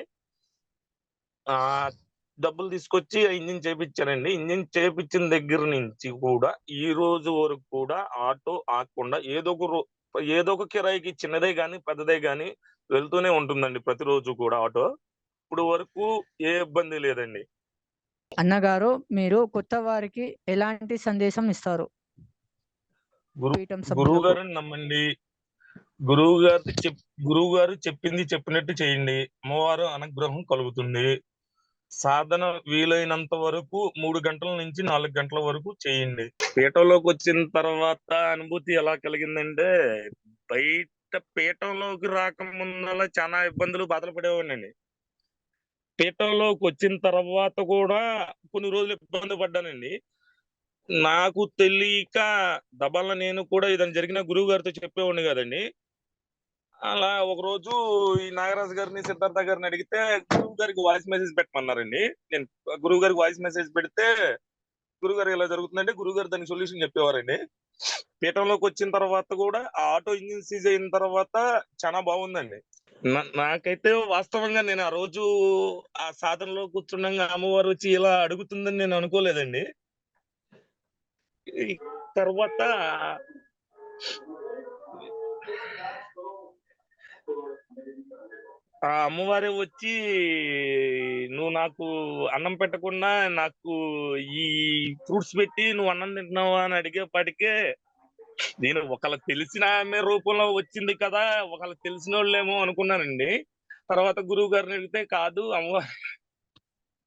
ఆహ్, డబ్బులు తీసుకొచ్చి ఆ ఇంజిన్ చేపిచ్చానండి. ఇంజిన్ చేపిచ్చిన దగ్గర నుంచి కూడా ఈ రోజు వరకు కూడా ఆటో ఆగకుండా ఏదో ఒక కిరాయికి చిన్నదే గాని, పెద్దదే గాని వెళ్తూనే ఉంటుందండి ప్రతిరోజు కూడా ఆటో. ఇప్పుడు వరకు ఏ ఇబ్బంది లేదండి. అన్నగారు, మీరు కొత్త వారికి ఎలాంటి సందేశం ఇస్తారు? గురు పీఠం సభ్యులకు. గురువుగారిని నమ్మండి. గురువుగారిది చెప్ గురువుగారు చెప్పింది చెప్పినట్టు చేయండి. అమ్మవారు అనుగ్రహం కలుగుతుంది. సాధన వీలైనంత వరకు 3 గంటల నుంచి 4 గంటల వరకు చేయండి. పీఠంలోకొచ్చిన తర్వాత అనుభూతి ఎలా కలిగిందంటే, బయట పీఠంలోకి రాకముందల చానా ఇబ్బందులు, బాధలు పడేవాడినండి. పీఠంలోకొచ్చిన తర్వాత కూడా కొన్ని రోజులు ఇబ్బంది పడ్డానండి. నాకు తెలియక దబాలన నేను కూడా ఏదైనా జరిగినా గురువుగారితో చెప్పేవాడిని కాదండి. అలా ఒకరోజు ఈ నాగరాజు గారిని, సిద్ధార్థ గారిని అడిగితే గురువుగారికి వాయిస్ మెసేజ్ పెట్టమన్నారండి. నేను గురువుగారికి వాయిస్ మెసేజ్ పెడితే, గురువుగారు ఇలా జరుగుతుందంటే గురువుగారు దానికి సొల్యూషన్ చెప్పేవారండి. పీఠంలోకొచ్చిన తర్వాత కూడా ఆ ఆటో ఇంజిన్ సీజ్ అయిన తర్వాత చానా బాగుందండి. నాకైతే వాస్తవంగా నేను ఆ రోజు ఆ సాధనలో కూర్చుండంగా అమ్మవారు వచ్చి ఇలా అడుగుతుందని నేను అనుకోలేదండి. ఈ తర్వాత ఆ అమ్మవారే వచ్చి నువ్వు నాకు అన్నం పెట్టకుండా నాకు ఈ ఫ్రూట్స్ పెట్టి నువ్వు అన్నం తింటున్నావా అని అడిగేపాటికే నేను ఒకళ్ళకి తెలిసిన ఆమె రూపంలో వచ్చింది కదా! ఒకళ్ళకి తెలిసినోళ్ళేమో అనుకున్నానండి. తర్వాత గురువు గారిని అడిగితే కాదు అమ్మవారు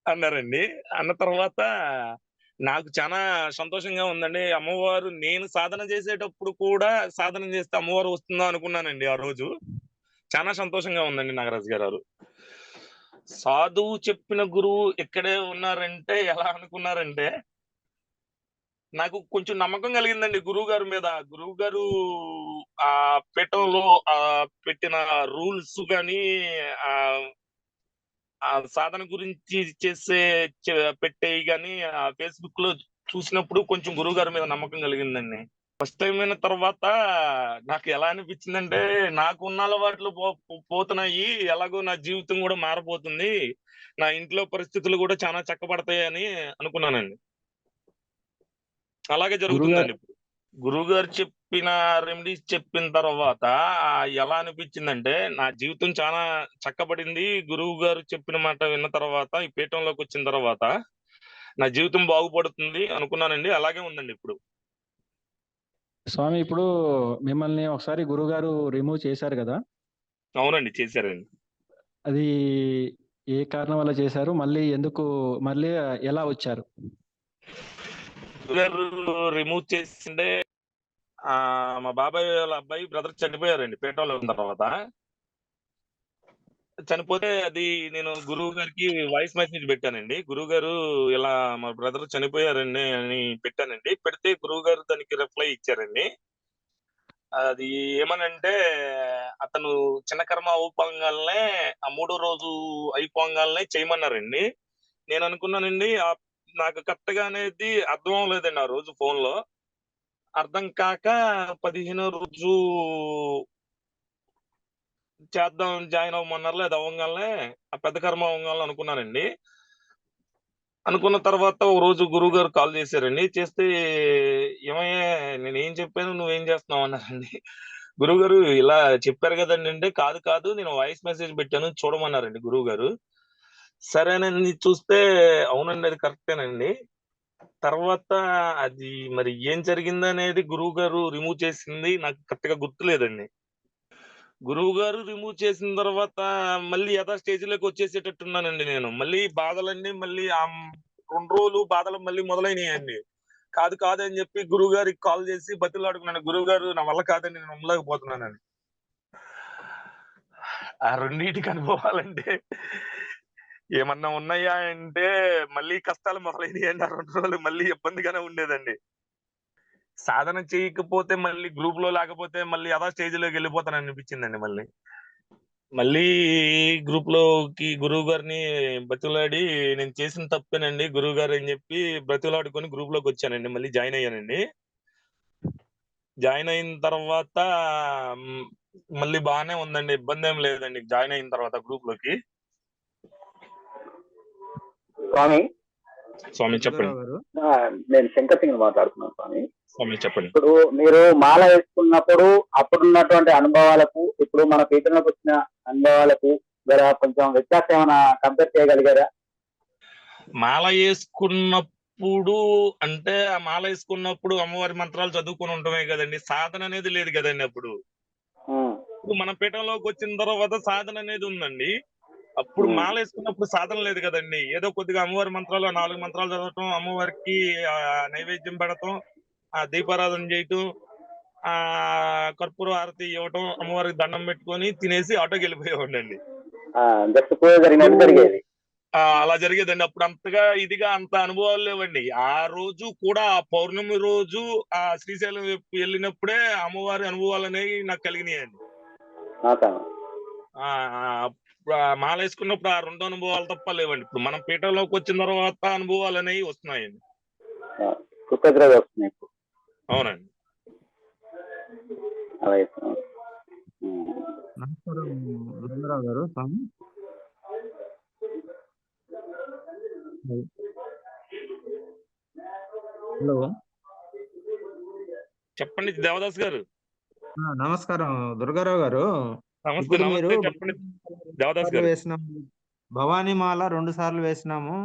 అన్నారండి. అన్న తర్వాత నాకు చానా సంతోషంగా ఉందండి. అమ్మవారు నేను సాధన చేసేటప్పుడు కూడా సాధన చేస్తే అమ్మవారు వస్తుందా అనుకున్నానండి ఆ రోజు. చానా సంతోషంగా ఉందండి నాగరాజు గారు. సాధువు చెప్పిన గురువు ఇక్కడే ఉన్నారంటే ఎలా అనుకున్నారంటే, నాకు కొంచెం నమ్మకం కలిగిందండి గురువుగారి మీద. గురువుగారు పీఠంలో పెట్టిన రూల్స్ గాని, ఆహ్, ఆ సాధన గురించి చేసే పెట్టేయి గాని ఫేస్‌బుక్‌లో చూసినప్పుడు కొంచెం గురువుగారి మీద నమ్మకం కలిగిందండి. ఫస్ట్ టైమ్ విన్న తర్వాత నాకు ఎలా అనిపించిందంటే, నాకున్న అలవాట్లు పోతున్నాయి. ఎలాగో నా జీవితం గూడా మారబోతుంది. నా ఇంట్లో పరిస్థితులు గూడా చానా చక్కబడతాయని అనుకున్నానండి. అలాగే గురువుగారు జరుగుతుందండి ఇప్పుడు. గురువుగారు చెప్పిన రెమెడీస్ చెప్పిన తర్వాత ఎలా అనిపించిందంటే, నా జీవితం చానా చక్కబడింది. గురువుగారు చెప్పిన మాట విన్న తర్వాత, ఈ పీఠంలోకొచ్చిన తర్వాత, నా జీవితం బాగుపడుతుంది అనుకున్నానండి. అలాగే ఉందండి ఇప్పుడు. స్వామి ఇప్పుడు మిమ్మల్ని ఒకసారి గురువుగారు రిమూవ్ చేశారు గదా! అవునండి. చేశారండి. అది ఏ కారణం వల్ల చేశారు? మళ్ళీ ఎలా వచ్చారు? గురుగారు రిమూవ్ చేసిందే మా బాబాయ్ వాళ్ళ అబ్బాయి బ్రదర్ చనిపోయారండి పీఠంలో ఉన్న తర్వాత. చనిపోతే అది నేను గురువు గారికి వాయిస్ మెసేజ్ పెట్టానండి. గురువుగారు ఇలా మా బ్రదర్ చనిపోయారండి అని పెట్టానండి. పెడితే గురువుగారు దానికి రిప్లై ఇచ్చారండి. అది ఏమనంటే అతను చిన్న కర్మ అవ్వుపోంగాల్నే ఆ మూడో రోజు అయిపోంగాల్నే చేయమన్నారండి. నేననుకున్నానండి నాకు కరెక్ట్‌గా అనేది అర్థం అవ్వలేదండి ఆ రోజు ఫోన్‌లో. అర్థం కాక 15 రోజు జాయిన్ అవ్వమన్నారులే అది అవ్వంగాల్నే ఆ పెద్ద కర్మ అవ్వంగాల్నే అనుకున్నానండి. అనుకున్న తర్వాత ఓ రోజు గురువుగారు కాల్ చేశారండి. చేస్తే "ఏమయ్యా నేనేం చెప్పాను నువ్వేం చేస్తున్నావు" అన్నారండి. గురువుగారు ఇలా చెప్పారు గదండీ అంటే, "కాదు కాదు నేను వాయిస్ మెసేజ్ పెట్టాను చూడమన్నారండి" గురువుగారు. సరేనని చూస్తే అవునండి అది కరెక్టేనండి. తర్వాత అది మరి ఏం జరిగిందనేది గురువుగారు రిమూవ్ చేసింది నాకు కరెక్ట్‌గా గుర్తులేదండి. గురువుగారు రిమూవ్ చేసిన తర్వాత మళ్ళీ యథాస్థితిలోకొచ్చేసేటట్టున్నానండి నేను. మళ్ళీ బాధలన్నీ మళ్ళీ 2 రోజులు బాధలు మళ్ళీ మొదలైనాయండి. కాదు కాదు అని చెప్పి గురువు గారికి కాల్ చేసి బతిలాడుకున్నాను, గురువు గారు నా వల్ల కాదని నేను నమ్మలేకపోతున్నానని. ఆ రెండింటికి అనుభవాలంటే ఏమన్నా ఉన్నాయా అంటే మళ్ళీ కష్టాలు మొదలైనవి అండి. ఆ 2 రోజులు మళ్ళీ ఇబ్బందిగానే ఉండేదండి. సాధన చేయకపోతే మళ్ళీ గ్రూప్ లో లేకపోతే మళ్ళీ అదా స్టేజ్ లోకి వెళ్ళిపోతాను అనిపించిందండి. మళ్ళీ గ్రూప్ లోకి గురువు గారిని బతిలాడి నేను చేసిన తప్పేనండి గురువు గారు అని చెప్పి బతిలాడుకొని గ్రూప్ లోకి వచ్చానండి. మళ్ళీ జాయిన్ అయ్యానండి. జాయిన్ అయిన తర్వాత మ్, మళ్ళీ బాగానే ఉందండి, ఇబ్బంది ఏం లేదండి జాయిన్ అయిన తర్వాత గ్రూప్ లోకి. స్వామి, స్వామి చెప్పండి. దుర్గారావు గారు నేను శంకర్ సింగ్ మాట్లాడుతున్నాను స్వామి. స్వామి చెప్పండి. ఇప్పుడు మీరు మాల వేసుకున్నప్పుడు అప్పుడున్నటువంటి అనుభవాలకు ఇప్పుడు మన పీఠంలోకి వచ్చిన అనుభవాలకు కొంచెం వ్యత్యాసం ఏమైనా కంపేర్ చేయగలిగారా? మాల వేసుకున్నప్పుడు అంటే ఆ మాల వేసుకున్నప్పుడు అమ్మవారి మంత్రాలు చదువుకుని ఉండటమే కదండి, సాధన అనేది లేదు కదండి. అప్పుడు ఇప్పుడు మన పీఠంలోకి వచ్చిన తర్వాత సాధన అనేది ఉందండి. అప్పుడు మాల వేసుకున్నప్పుడు సాధన లేదు కదండి. ఏదో కొద్దిగా అమ్మవారి మంత్రాలు 4 మంత్రాలు చదవటం, అమ్మవారికి నైవేద్యం పెడటం, ఆ దీపారాధన చేయటం, ఆ కర్పూర హారతి ఇవ్వటం, అమ్మవారికి దండం పెట్టుకొని తినేసి ఆటోకి వెళ్ళిపోయేవాడండి. జస్ట్ పూజ జరిగినట్టు జరిగేది. అలా జరిగేదండి. అప్పుడు అంతగా ఇదిగా అంత అనుభవాలు లేవండి. ఆ రోజు కూడా ఆ పౌర్ణమి రోజు ఆ శ్రీశైలం వైపు వెళ్ళినప్పుడే అమ్మవారి అనుభవాలు అనేవి నాకు కలిగినాయండి. మాల వేసుకున్నప్పుడు ఆ 2 అనుభవాలు తప్ప లేవండి. ఇప్పుడు మనం పీఠంలోకి వచ్చిన తర్వాత అనుభవాలు అనేవి వస్తున్నాయండి. అవునండి. నమస్కారం దుర్గారావు గారు. స్వామి హలో, చెప్పండి దేవదాస్ గారు. నమస్కారం దుర్గారావు గారు. నమస్తే. ఇప్పుడు మీరు నమస్తే చెప్పండి దేవదాస్ గారు. వేసినాము, భవానీ మాల 2 సార్లు వేసినాము.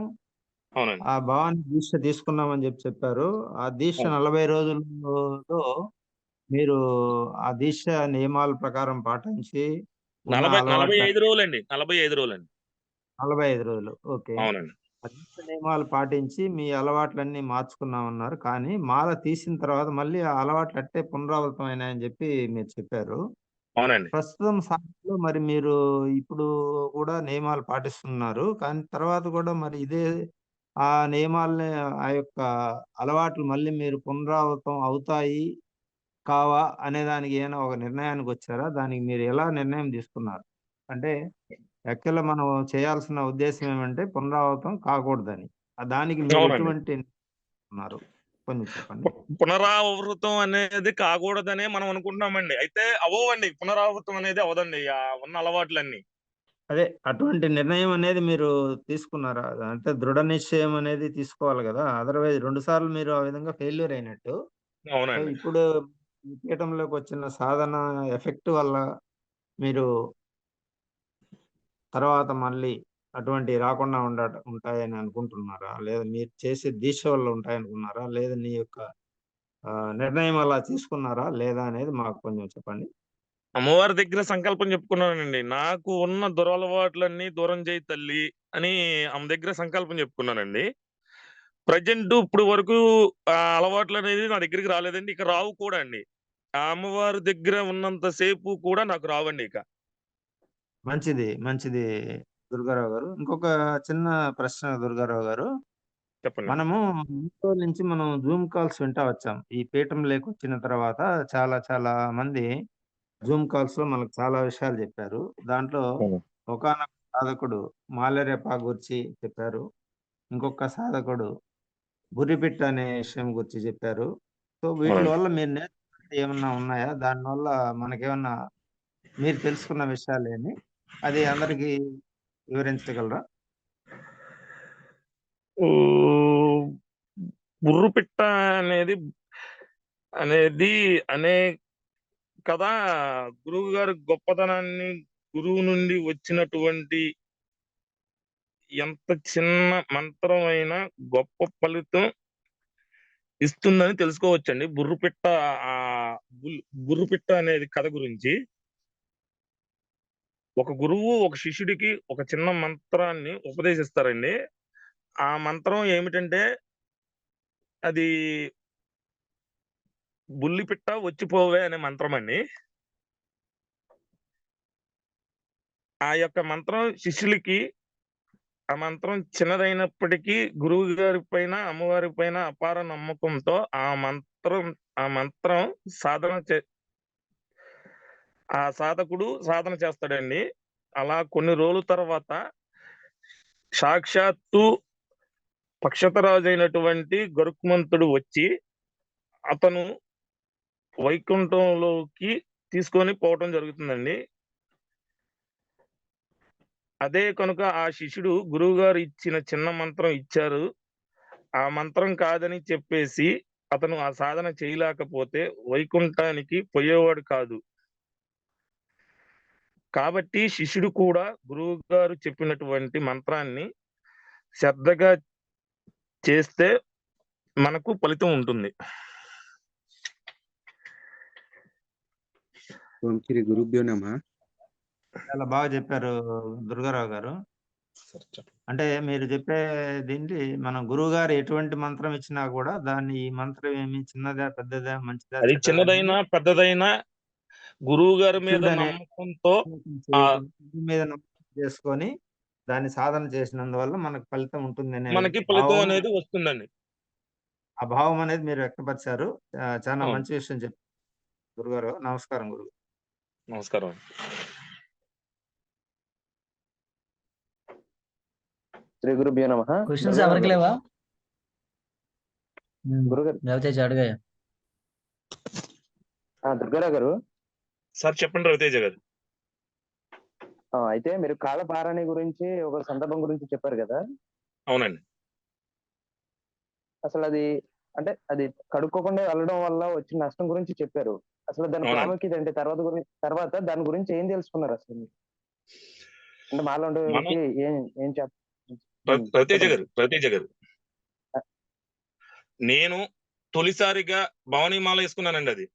అవునండి. ఆ భవానీ దీక్ష తీసుకున్నామని చెప్పారు. ఆ దీక్ష 40 రోజుల్లో మీరు ఆ దీక్ష నియమాల ప్రకారం పాటించి ఉన్న 45 రోజులండి. 45 రోజులండి. 45 రోజులు. ఓకే. అవునండి. ఆ దీక్ష నియమాలు పాటించి మీ అలవాట్లన్నీ మార్చుకున్నామన్నారు. కానీ మాల తీసిన తర్వాత మళ్ళీ ఆ అలవాట్లు అట్టే పునరావృతం అయినాయని చెప్పి మీరు చెప్పారు. అవునండి. ప్రస్తుతం సాధనలో మరి మీరు ఇప్పుడు కూడా నియమాలు పాటిస్తున్నారు. కానీ తర్వాత కూడా మరి ఇదే ఆ నియమాల్ని, ఆ యొక్క అలవాట్లు మళ్ళీ మీరు పునరావృతం అవుతాయి, కావా అనే దానికి ఏమైనా ఒక నిర్ణయానికి వచ్చారా? దానికి మీరు ఎలా నిర్ణయం తీసుకున్నారు? అంటే యాక్చువల్‌గా మనం చేయాల్సిన ఉద్దేశ్యం ఏమంటే పునరావృతం కాకూడదని. దానికి మీరు అవునండి. ఎటువంటి ఉన్నారు? కొంచెం చెప్పండి. పునరావృతం అనేది కాకూడదనే మనం అనుకుంటున్నామండి. అయితే అవ్వవండి. పునరావృతం అనేది అవ్వదండి ఉన్న అలవాట్లన్నీ. అదే అటువంటి నిర్ణయం అనేది మీరు తీసుకున్నారా? అంటే దృఢ నిశ్చయం అనేది తీసుకోవాలి గదా! అదర్‌వైజ్ 2 సార్లు మీరు ఆ విధంగా ఫెయిల్యూర్ అయినట్టు. సో, అవునండి. ఇప్పుడు ఈ పీఠంలోకొచ్చిన సాధన ఎఫెక్ట్ వల్ల మీరు తర్వాత మళ్ళీ అటువంటివి రాకుండా ఉంటాయని అనుకుంటున్నారా? లేదా మీరు చేసే దీక్ష వల్ల ఉంటాయనుకున్నారా? లేదా నీ యొక్క నిర్ణయం అలా తీసుకున్నారా? లేదా అనేది మాకు కొంచెం చెప్పండి. అమ్మవారి దగ్గర సంకల్పం చెప్పుకున్నానండి. నాకు ఉన్న దురలవాట్లన్నీ దూరం చేయి తల్లి అని ఆమె దగ్గర సంకల్పం చెప్పుకున్నానండి. ప్రెజెంట్ ఇప్పుడు వరకు ఆ అలవాట్లు అనేది నా దగ్గరికి రాలేదండి. ఇక రావు కూడా అండి. ఆ అమ్మవారి దగ్గర ఉన్నంత సేపు కూడా నాకు రావండి ఇక. మంచిది. మంచిది దుర్గారావు గారు. ఇంకొక చిన్న ప్రశ్న దుర్గారావు గారు. చెప్పండి. మనము ఇంట్లో నుంచి మనం జూమ్ కాల్స్ వింటా వచ్చాం. ఈ పీఠంలోకొచ్చిన తర్వాత చాలా చాలా మంది జూమ్ కాల్స్‌లో మనకు చాలా విషయాలు చెప్పారు. దాంట్లో అవును. ఒకానొక సాధకుడు మాలేరేపా గురించి చెప్పారు. ఇంకొక సాధకుడు బుర్రిపిట్ట అనే విషయం గురించి చెప్పారు. సో, వీట్లి అవునండి. వల్ల మీరు నేర్చుకున్నవి ఏమన్నా ఉన్నాయా? దానివల్ల మనకేమన్నా మీరు తెలుసుకున్న విషయాలేమి? అది అందరికి వివరించగలరా? బుర్రుపిట్ట అనేది అనేది అనే కదా గురువు గారి గొప్పతనాన్ని, గురువు నుండి వచ్చినటువంటి ఎంత చిన్న మంత్రం అయినా గొప్ప ఫలితం ఇస్తుందని తెలుసుకోవచ్చండి. ఆ బుర్రుపిట్ట అనేది కథ గురించి ఒక గురువు ఒక శిష్యుడికి ఒక చిన్న మంత్రాన్ని ఉపదేశిస్తారండి. ఆ మంత్రం ఏమిటంటే అది బుల్లిపిట్ట వచ్చిపోవే అనే మంత్రం అండి. ఆ యొక్క మంత్రం శిష్యులకి, ఆ మంత్రం చిన్నదైనప్పటికీ గురువు గారి పైన, అమ్మవారి పైన అపార నమ్మకంతో ఆ మంత్రం ఆ సాధకుడు సాధన చేస్తాడండి. అలా కొన్ని రోజుల తర్వాత సాక్షాత్తు పక్షతరాజు అయినటువంటి గరుత్మంతుడు వచ్చి అతను వైకుంఠంలోకి తీసుకొని పోవటం జరుగుతుందండి. అదే కనుక ఆ శిష్యుడు గురువు గారు ఇచ్చిన చిన్న మంత్రం ఇచ్చారు, ఆ మంత్రం కాదని చెప్పేసి అతను ఆ సాధన చేయలేకపోతే వైకుంఠానికి పోయేవాడు కాదు. కాబట్టి శిష్యుడు కూడా గురువు గారు చెప్పినటువంటి మంత్రాన్ని శ్రద్ధగా చేస్తే మనకు ఫలితం ఉంటుంది. ఓం శ్రీ గురుభ్యో నమః. చాలా బాగా చెప్పారు దుర్గారావు గారు. అంటే మీరు చెప్పేదేంటి, మన గురువు గారు ఎటువంటి మంత్రం ఇచ్చినా కూడా దాన్ని ఈ మంత్రం ఏమి చిన్నదా పెద్దదా మంచిదా అది చెడ్డదా చిన్నదైనా అనేది పెద్దదైనా గురువు గారి మీద శిష్యుడు అనే నమ్మకంతో శిష్యుడి మీద నమ్మకం చేసుకొని దాన్ని సాధన చేసినందువల్ల మనకు ఫలితం ఉంటుంది అనే మనకి ఫలితం భావం, అనేది వస్తుందండి. ఆ భావం అనేది మీరు వ్యక్తపరిచారు. చాలా అవును. మంచి విషయం చెప్పారు గురుగారు. నమస్కారం గురువు. నమస్కారం. శ్రీ గురుభ్యో నమః. క్వశ్చన్స్ ఎవరికి లేవా? గురుగారు రవితేజ అడిగాయా? దుర్గారావు గారు, సార్ చెప్పండి రవితేజ గారు. అయితే మీరు కాళ్ళ పారాణి గురించి ఒక సందర్భం గురించి చెప్పారు కదా. అవునండి. అసలు అది అంటే అది కడుక్కోకుండా వెళ్ళడం వల్ల వచ్చిన నష్టం గురించి చెప్పారు. అసలు దాని అవునండి. ప్రాముఖ్యత ఏంటి, తర్వాత దాని గురించి ఏం తెలుసుకున్నారు అసలు మీరు? అంటే మాలాంటి వాళ్ళకి ఏం రవితేజ గారు నేను తొలిసారిగా భవానీమాల వేసుకున్నానండి. అది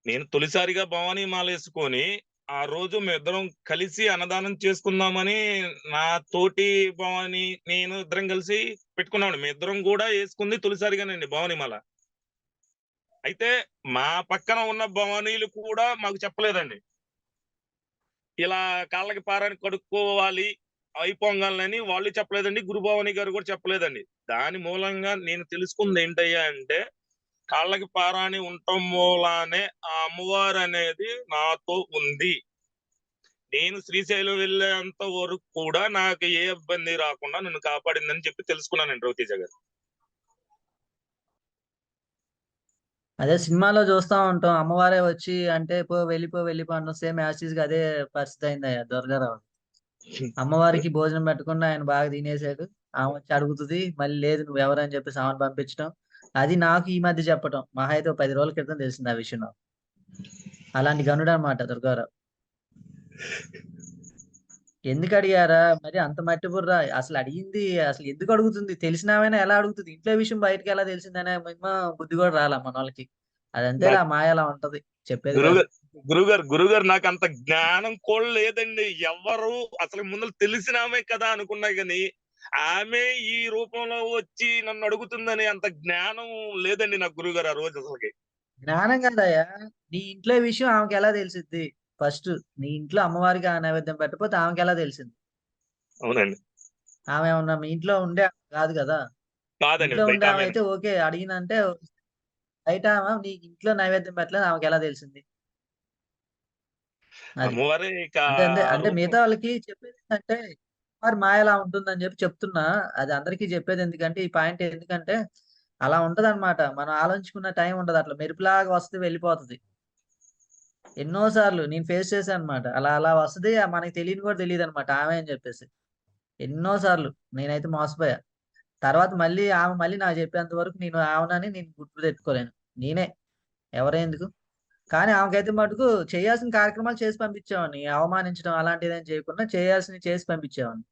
నేను తొలిసారిగా భవానీమాల వేసుకొని ఆ రోజు మేమిద్దరం కలిసి అన్నదానం చేసుకుందామని నా తోటి భవాని నేను ఇద్దరం కలిసి పెట్టుకున్నామండి. మీ ఇద్దరం కూడా వేసుకుంది తొలిసారిగానండి భవానీమాల. అయితే మా పక్కన ఉన్న భవానీలు కూడా మాకు చెప్పలేదండి, ఇలా కాళ్ళకి పారాన్ని కడుక్కోవాలి అయిపోగాలని వాళ్ళు చెప్పలేదండి, గురుభవాని గారు కూడా చెప్పలేదండి. దాని మూలంగా నేను తెలుసుకుంది ఏంటయ్యా అంటే, కాళ్ళకి పారాని ఉండటం మూలానే ఆ అమ్మవారు అనేది నాతో ఉంది. నేను శ్రీశైలం వెళ్ళేంత వరకు కూడా నాకు ఏ ఇబ్బంది రాకుండా నన్ను కాపాడిందని చెప్పి తెలుసుకున్నానండి రవితేజ గారు. అదే సినిమాలో చూస్తా ఉంటాం, అమ్మవారే వచ్చి అంటే వెళ్ళిపో అంటాం. సేమ్ యాసిస్ గా అదే పరిస్థితి అయిందయ్యా దుర్గారావు. అమ్మవారికి భోజనం పెట్టకుండా ఆయన బాగా తినేసాడు. ఆమె వచ్చి అడుగుతుంది, మళ్ళీ లేదు నువ్వు ఎవరని చెప్పేసి ఆమెను పంపించడం. అది నాకు ఈ మధ్య చెప్పటం, మహా అయితే 10 రోజుల క్రితం తెలిసింది ఆ విషయం నాకు. అలాంటి గనుడు అనమాట దుర్గారావు. ఎందుకు అడిగారా మరి అంత మట్టి బుర్ర? అసలు అడిగింది అసలు ఎందుకు అడుగుతుంది? తెలిసినామైనా ఎలా అడుగుతుంది? ఇంట్లో విషయం బయటకి ఎలా తెలిసిందనే బుద్ధి కూడా రాలా మన వాళ్ళకి. అదంతే ఆ మాయ అలా ఉంటది, చెప్పేది కాదు. గురుగారు నాకు అంత జ్ఞానం కూడా లేదండి. ఎవరు అసలు ముందు తెలిసినామే కదా అనుకున్నా గాని ఆమె ఈ రూపంలో వచ్చి నన్ను అడుగుతుందని అంత జ్ఞానం లేదండి నాకు గురుగారు ఆ రోజు అసలుకి. జ్ఞానం కదయ్యా, నీ ఇంట్లో విషయం ఆమెకి ఎలా తెలిసిద్ది? ఫస్ట్ నీ ఇంట్లో అమ్మవారికి ఆ నైవేద్యం పెట్టకపోతే ఆమెకి ఎలా తెలిసింది? అవునండి. ఆమె ఏమన్నా మీ ఇంట్లో ఉండే కాదు కదా. కాదండి, ఇంట్లో బయట ఉండే ఆమె ఆమె. అయితే ఓకే అడిగినంటే, బయట ఆమె నీకు ఇంట్లో నైవేద్యం పెట్టలేదు ఆమెకి ఎలా తెలిసింది? అది అమ్మవారే ఇక అంటే మిగతా వాళ్ళకి చెప్పేది ఏంటంటే మరి మాయ ఎలా ఉంటుందని చెప్పి చెప్తున్నా. అది అందరికీ చెప్పేది ఎందుకంటే, ఈ పాయింట్ ఎందుకంటే అలా ఉంటది అనమాట. మనం ఆలోచించుకున్న టైం ఉండదు, అట్లా మెరుపులాగా వస్తే వెళ్ళిపోతుంది. ఎన్నోసార్లు నేను ఫేస్ చేశాను అనమాట. అలా వస్తుంది, మనకి తెలియని కూడా తెలియదు అనమాట ఆమె అని చెప్పేసి. ఎన్నోసార్లు నేనైతే మోసపోయా. తర్వాత ఆమె మళ్ళీ నాకు చెప్పేంత వరకు నేను ఆమెనని నేను గుర్తు తెచ్చుకోలేను. నేనే ఎవరెందుకు. కానీ ఆమెకైతే మటుకు చేయాల్సిన కార్యక్రమాలు చేసి పంపించేవాడిని. అవమానించడం అలాంటిది ఏం చేయకుండా చేయాల్సినవి చేసి పంపించేవాడిని.